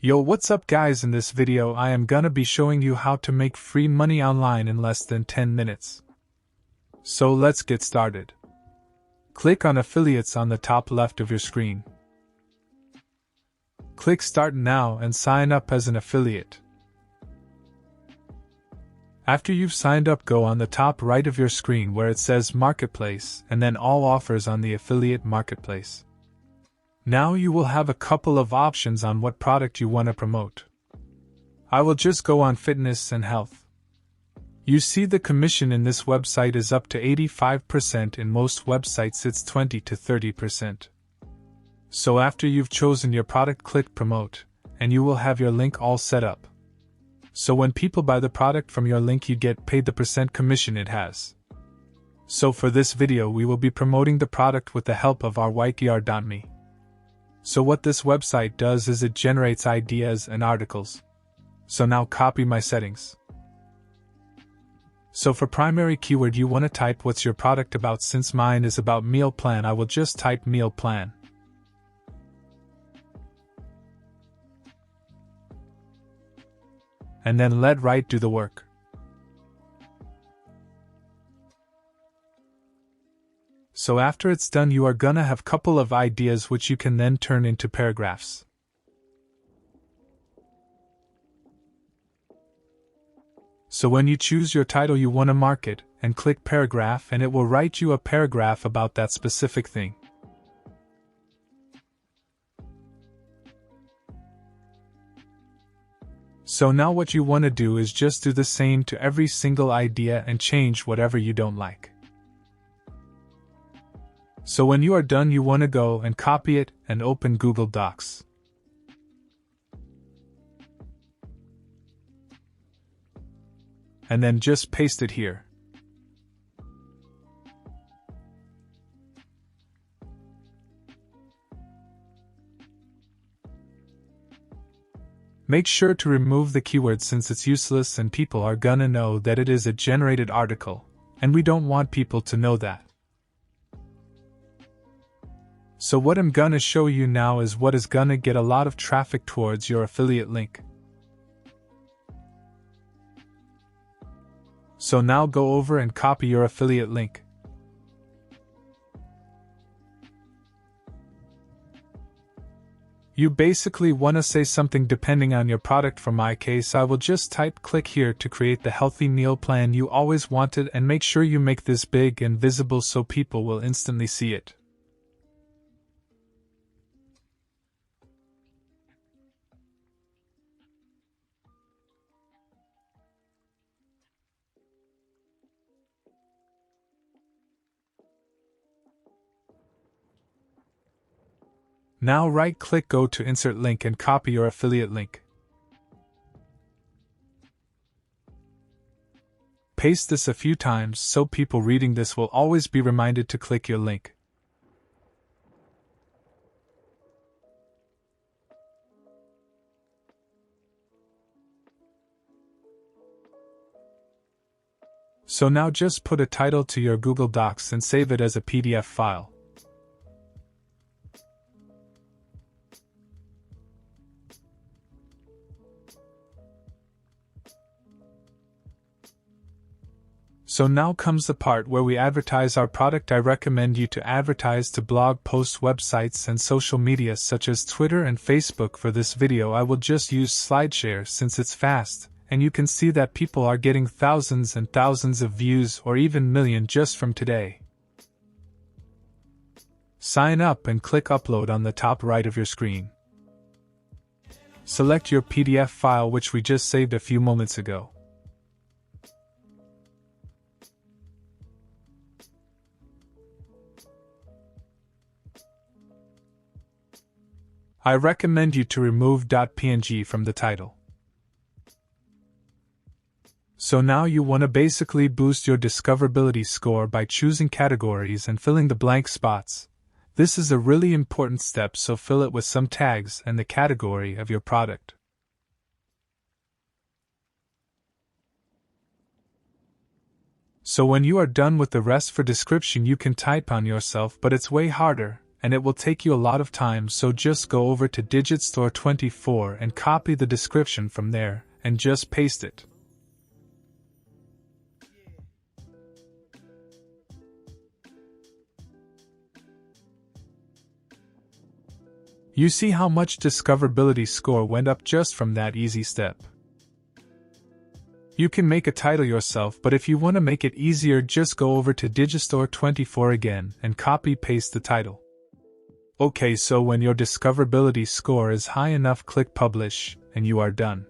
Yo, what's up guys? In this video I am gonna be showing you how to make free money online in less than 10 minutes. So let's get started. Click on affiliates on the top left of your screen. Click Start Now and sign up as an affiliate. After you've signed up, go on the top right of your screen where it says Marketplace and then All Offers on the affiliate marketplace. Now you will have a couple of options on what product you want to promote. I will just go on fitness and health. You see the commission in this website is up to 85%, in most websites it's 20 to 30%. So after you've chosen your product, click promote, and you will have your link all set up. So when people buy the product from your link, you get paid the percent commission it has. So for this video we will be promoting the product with the help of our Rytr.me. So what this website does is it generates ideas and articles. So now copy my settings. So for primary keyword you want to type what's your product about. Since mine is about meal plan, I will just type meal plan. And then let Rytr do the work. So after it's done, you are gonna have couple of ideas which you can then turn into paragraphs. So when you choose your title you want to market, and click paragraph, and it will write you a paragraph about that specific thing. So now what you want to do is just do the same to every single idea and change whatever you don't like. So when you are done you want to go and copy it and open Google Docs. And then just paste it here. Make sure to remove the keyword since it's useless and people are gonna know that it is a generated article, and we don't want people to know that. So what I'm gonna show you now is what is gonna get a lot of traffic towards your affiliate link. So now go over and copy your affiliate link. You basically want to say something depending on your product. For my case, I will just type click here to create the healthy meal plan you always wanted, and make sure you make this big and visible so people will instantly see it. Now right-click, go to Insert Link and copy your affiliate link. Paste this a few times so people reading this will always be reminded to click your link. So now just put a title to your Google Docs and save it as a PDF file. So now comes the part where we advertise our product. I recommend you to advertise to blog posts, websites, and social media such as Twitter and Facebook. For this video I will just use SlideShare since it's fast, and you can see that people are getting thousands and thousands of views or even million just from today. Sign up and click Upload on the top right of your screen. Select your PDF file which we just saved a few moments ago. I recommend you to remove .png from the title. So now you want to basically boost your discoverability score by choosing categories and filling the blank spots. This is a really important step, so fill it with some tags and the category of your product. So when you are done with the rest, for description you can type on yourself, but it's way harder, and it will take you a lot of time, so just go over to digistore24 and copy the description from there, and just paste it. You see how much discoverability score went up just from that easy step. You can make a title yourself, but if you want to make it easier, just go over to digistore24 again and copy-paste the title. Okay, so when your discoverability score is high enough, click publish, and you are done.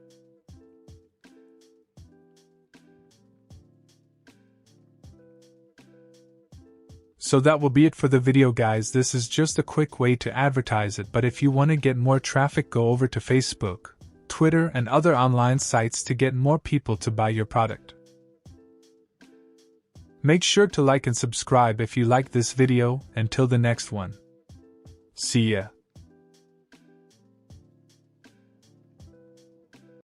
So that will be it for the video, guys. This is just a quick way to advertise it, but if you want to get more traffic, go over to Facebook, Twitter, and other online sites to get more people to buy your product. Make sure to like and subscribe if you like this video. Until the next one. See ya.